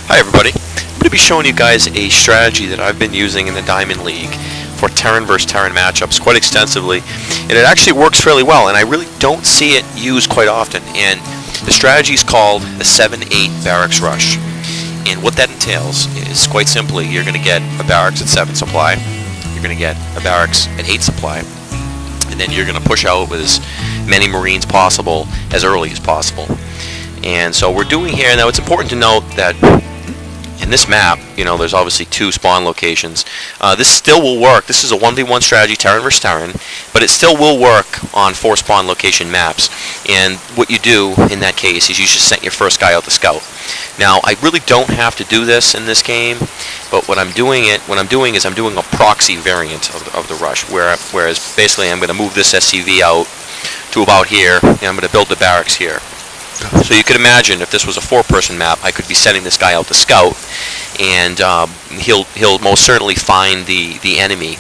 Hi everybody, I'm going to be showing you guys a strategy that I've been using in the Diamond League for Terran versus Terran matchups quite extensively, and it actually works fairly well, and I really don't see it used quite often. And the strategy is called the 7-8 Barracks Rush, and what that entails is quite simply you're going to get a barracks at 7 supply, you're going to get a barracks at 8 supply, and then you're going to push out with as many Marines possible as early as possible. And so we're doing here, now it's important to note that in this map, you know, there's obviously 2 spawn locations. This still will work. This is a 1v1 strategy, Terran versus Terran, but it still will work on 4 spawn location maps. And what you do in that case is you just send your first guy out to scout. Now, I really don't have to do this in this game, but what I'm doing is I'm doing a proxy variant of the rush, whereas basically I'm going to move this SCV out to about here, and I'm going to build the barracks here. So you could imagine if this was a 4-person map, I could be sending this guy out to scout, and he'll most certainly find the enemy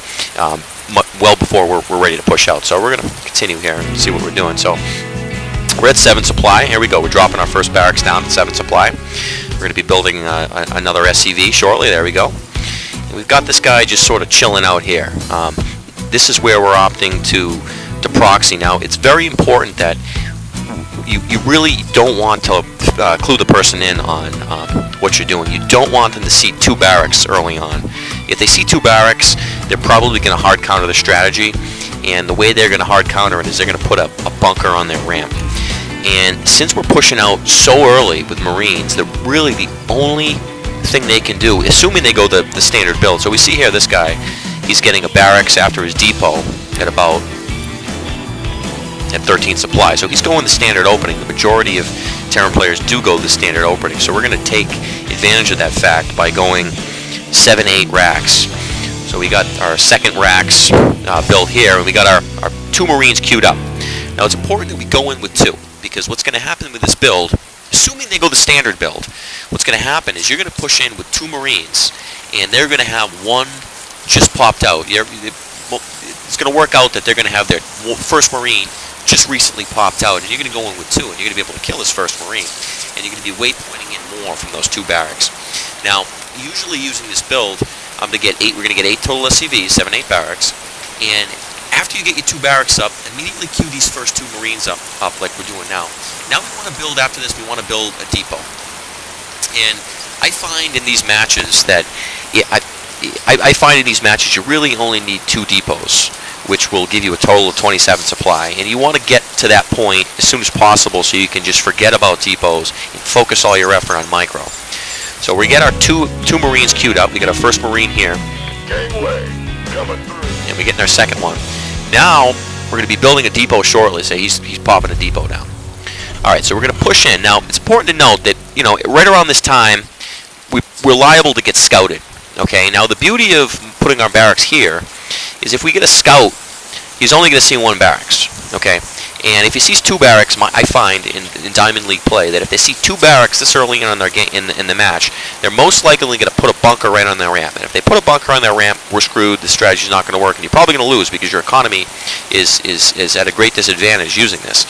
well before we're ready to push out. So we're going to continue here and see what we're doing. So we're at 7 supply. Here we go. We're dropping our first barracks down at 7 supply. We're going to be building another SCV shortly. There we go. And we've got this guy just sort of chilling out here. This is where we're opting to proxy. Now, it's very important that you really don't want to clue the person in on what you're doing. You don't want them to see 2 barracks early on. If they see 2 barracks, they're probably going to hard counter the strategy, and the way they're going to hard counter it is they're going to put a bunker on their ramp. And since we're pushing out so early with Marines, they're really the only thing they can do, assuming they go the standard build. So we see here this guy, he's getting a barracks after his depot at 13 supply. So he's going the standard opening. The majority of Terran players do go the standard opening. So we're going to take advantage of that fact by going 7-8 racks. So we got our second racks built here, and we got our 2 Marines queued up. Now it's important that we go in with 2, because what's going to happen with this build, assuming they go the standard build, what's going to happen is you're going to push in with 2 Marines, and they're going to have 1 just popped out. It's going to work out that they're going to have their first Marine just recently popped out, and you're going to go in with 2, and you're going to be able to kill his first Marine, and you're going to be waypointing in more from those 2 barracks. Now, usually using this build, we're going to get 8 total SCVs, 7-8 barracks, and after you get your 2 barracks up, immediately queue these first 2 Marines up like we're doing now. Now we want to build, after this, we want to build a depot. And I find in these matches that, I find in these matches you really only need 2 depots, which will give you a total of 27 supply. And you want to get to that point as soon as possible so you can just forget about depots and focus all your effort on micro. So we get our two Marines queued up. We got our first Marine here. And we're getting our second one. Now, we're going to be building a depot shortly, so he's popping a depot down. Alright, so we're going to push in. Now, it's important to note that, you know, right around this time, we're liable to get scouted. Okay, now the beauty of putting our barracks here is if we get a scout, he's only going to see 1 barracks. Okay, and if he sees 2 barracks, I find in Diamond League play that if they see 2 barracks this early in their game in the match, they're most likely going to put a bunker right on their ramp. And if they put a bunker on their ramp, we're screwed. The strategy's not going to work, and you're probably going to lose because your economy is at a great disadvantage using this.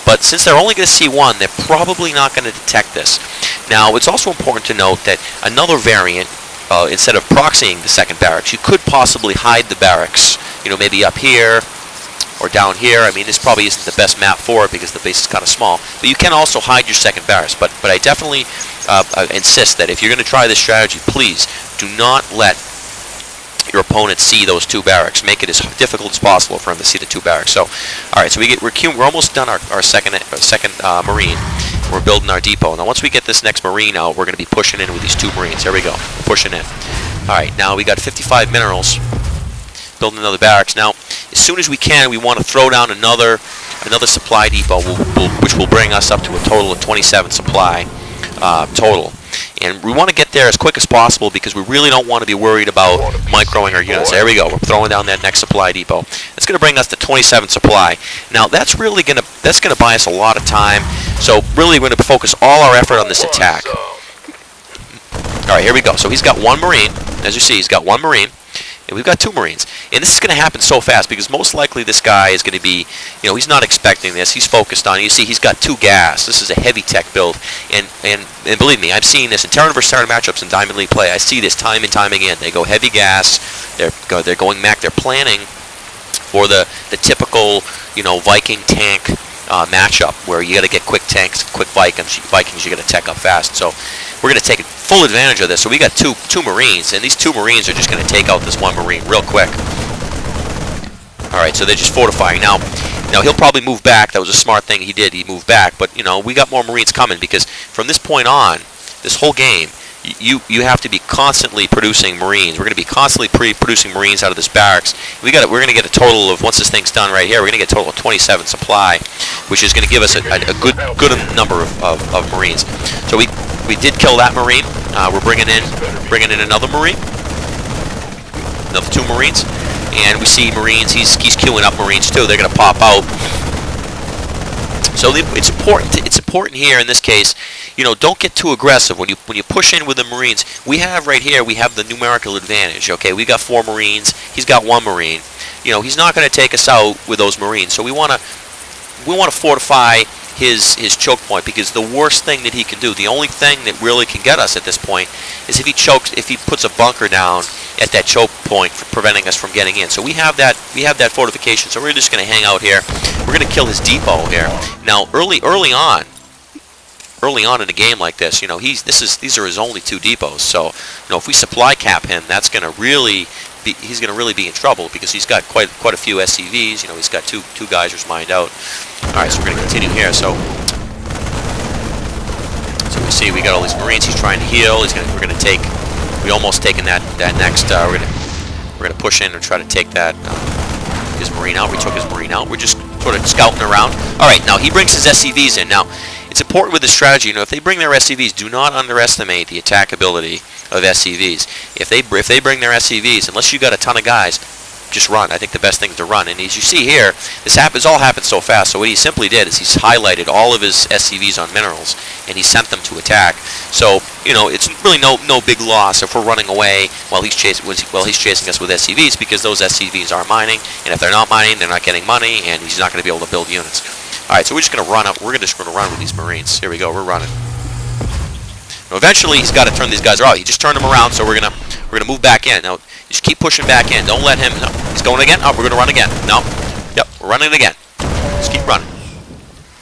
But since they're only going to see 1, they're probably not going to detect this. Now, it's also important to note that another variant, instead of proxying the second barracks, you could possibly hide the barracks, you know, maybe up here or down here. I mean, this probably isn't the best map for it because the base is kind of small, but you can also hide your second barracks. But I definitely insist that if you're going to try this strategy, please do not let your opponent see those 2 barracks. Make it as difficult as possible for him to see the 2 barracks. So, all right, so we're almost done our second Marine. We're building our depot. Now, once we get this next Marine out, we're going to be pushing in with these 2 Marines. There we go. We're pushing in. All right, now we got 55 minerals. Building another barracks. Now, as soon as we can, we want to throw down another supply depot, which will bring us up to a total of 27 supply total. And we want to get there as quick as possible because we really don't want to be worried about microing our units. There we go. We're throwing down that next supply depot. It's going to bring us to 27 supply. Now, that's going to buy us a lot of time. So really, we're going to focus all our effort on this attack. All right, here we go. So he's got 1 Marine. As you see, he's got 1 Marine. And we've got 2 Marines. And this is going to happen so fast because most likely this guy is going to be, he's not expecting this. He's focused on it. You see, he's got 2 gas. This is a heavy tech build. And believe me, I've seen this in Terran versus Terran matchups in Diamond League play. I see this time and time again. They go heavy gas. They're going Mac. They're planning for the typical, Viking tank matchup where you got to get quick tanks, quick Vikings. You got to tech up fast. So we're going to take full advantage of this. So we got two Marines, and these 2 Marines are just going to take out this 1 Marine real quick. All right, so they're just fortifying. Now he'll probably move back. That was a smart thing he did. He moved back, but we got more Marines coming because from this point on, this whole game, you have to be constantly producing Marines. We're going to be constantly producing Marines out of this barracks. We're going to get a total of, once this thing's done right here, we're going to get a total of 27 supply, which is going to give us a good number of Marines. So we did kill that Marine. We're bringing in another Marine, another 2 Marines, and we see Marines. He's queuing up Marines too. They're going to pop out. So it's important here in this case. Don't get too aggressive when you push in with the Marines. We have the numerical advantage. Okay, we got 4 Marines. He's got 1 Marine. He's not going to take us out with those Marines. So we want to fortify his choke point, because the worst thing that he can do, the only thing that really can get us at this point, is if he puts a bunker down at that choke point, preventing us from getting in. So we have that fortification. So we're just going to hang out here. We're going to kill his depot here. Now early on in a game like this, these are his only 2 depots. So if we supply cap him, that's going to he's going to really be in trouble, because he's got quite a few SCVs. He's got two geysers mined out. All right, so we're going to continue here. So we see we got all these Marines. He's trying to heal. We're going to take. We almost taken that next. We're going to push in and try to take that his Marine out. We took his Marine out. We're just sort of scouting around. All right, now he brings his SCVs in. Now it's important with this strategy. If they bring their SCVs, do not underestimate the attack ability of SCVs. If they bring their SCVs, unless you got a ton of guys, just run. I think the best thing is to run. And as you see here, this all happened so fast. So what he simply did is he's highlighted all of his SCVs on minerals, and he sent them to attack. So it's really no big loss if we're running away while he's chasing us with SCVs, because those SCVs are mining, and if they're not mining, they're not getting money, and he's not going to be able to build units. All right, so we're just going to run up. We're just going to run with these Marines. Here we go. We're running. Now, eventually, he's got to turn these guys out. He just turned them around, so we're gonna move back in. Now, just keep pushing back in. Don't let him. No, he's going again. Oh, we're gonna run again. No. Yep, we're running again. Just keep running.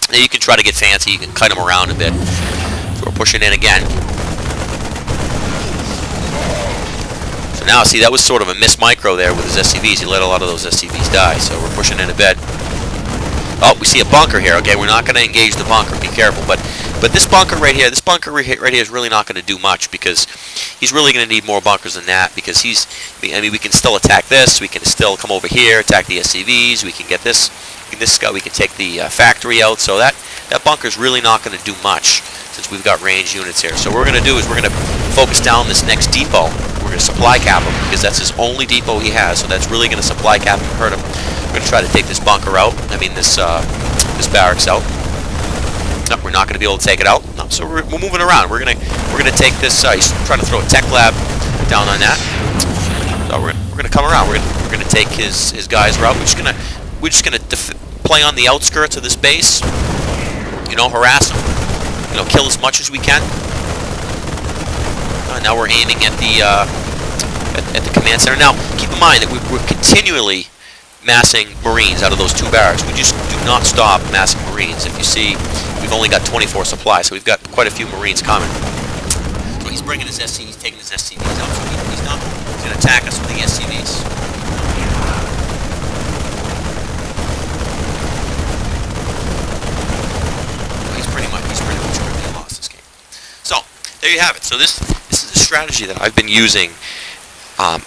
Then you can try to get fancy. You can kite him around a bit. So we're pushing in again. So now, see, that was sort of a miss micro there with his SCVs. He let a lot of those SCVs die. So we're pushing in a bit. Oh, we see a bunker here. Okay, we're not going to engage the bunker. Be careful. But this bunker right here is really not going to do much, because he's really going to need more bunkers than that, because we can still attack this. We can still come over here, attack the SCVs. We can get this guy. We can take the factory out. So that bunker's really not going to do much, since we've got range units here. So what we're going to do is we're going to focus down this next depot. We're going to supply cap him, because that's his only depot he has. So that's really going to supply cap him and hurt him. We're going to try to take this bunker out. This barracks out. No, we're not going to be able to take it out. No, so we're moving around. We're gonna take this. He's trying to throw a tech lab down on that. So we're gonna come around. We're gonna take his guys route. We're just gonna play on the outskirts of this base. Harass him. Kill as much as we can. Now we're aiming at the command center. Now keep in mind that we're continually massing Marines out of those 2 barracks. We just do not stop massing Marines. If you see, we've only got 24 supplies, so we've got quite a few Marines coming. So he's bringing his SCVs, he's taking his SCVs out, so he's going to attack us with the SCVs. He's pretty much going to be lost this game. So there you have it. So this is a strategy that I've been using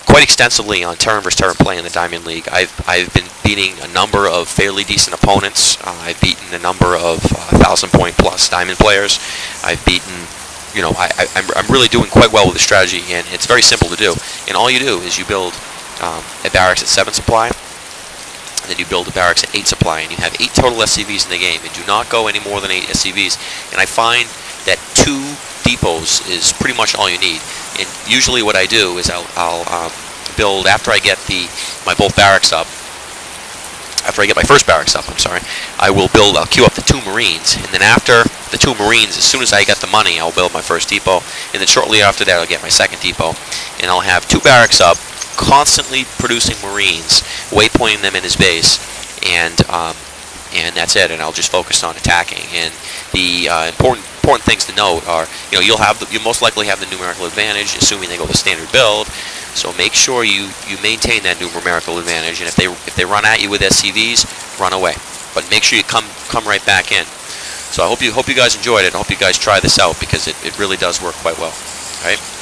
quite extensively on Terran vs. Terran play in the Diamond League. I've been beating a number of fairly decent opponents. I've beaten a number of 1,000-point plus Diamond players. I've beaten, I'm really doing quite well with the strategy, and it's very simple to do. And all you do is you build a barracks at 7 supply, and then you build a barracks at 8 supply, and you have 8 total SCVs in the game, and do not go any more than 8 SCVs. And I find that 2 depots is pretty much all you need. And usually what I do is I'll build after I get my both barracks up. After I get my first barracks up, I'm sorry, I'll queue up the 2 Marines, and then after the 2 Marines, as soon as I get the money, I'll build my first depot, and then shortly after that, I'll get my second depot, and I'll have 2 barracks up, constantly producing Marines, waypointing them in his base, and that's it, and I'll just focus on attacking. And the important things to note are, you'll most likely have the numerical advantage, assuming they go the standard build. So make sure you maintain that numerical advantage, and if they run at you with SCVs, run away. But make sure you come right back in. So I hope you guys enjoyed it. I hope you guys try this out because it really does work quite well. All right.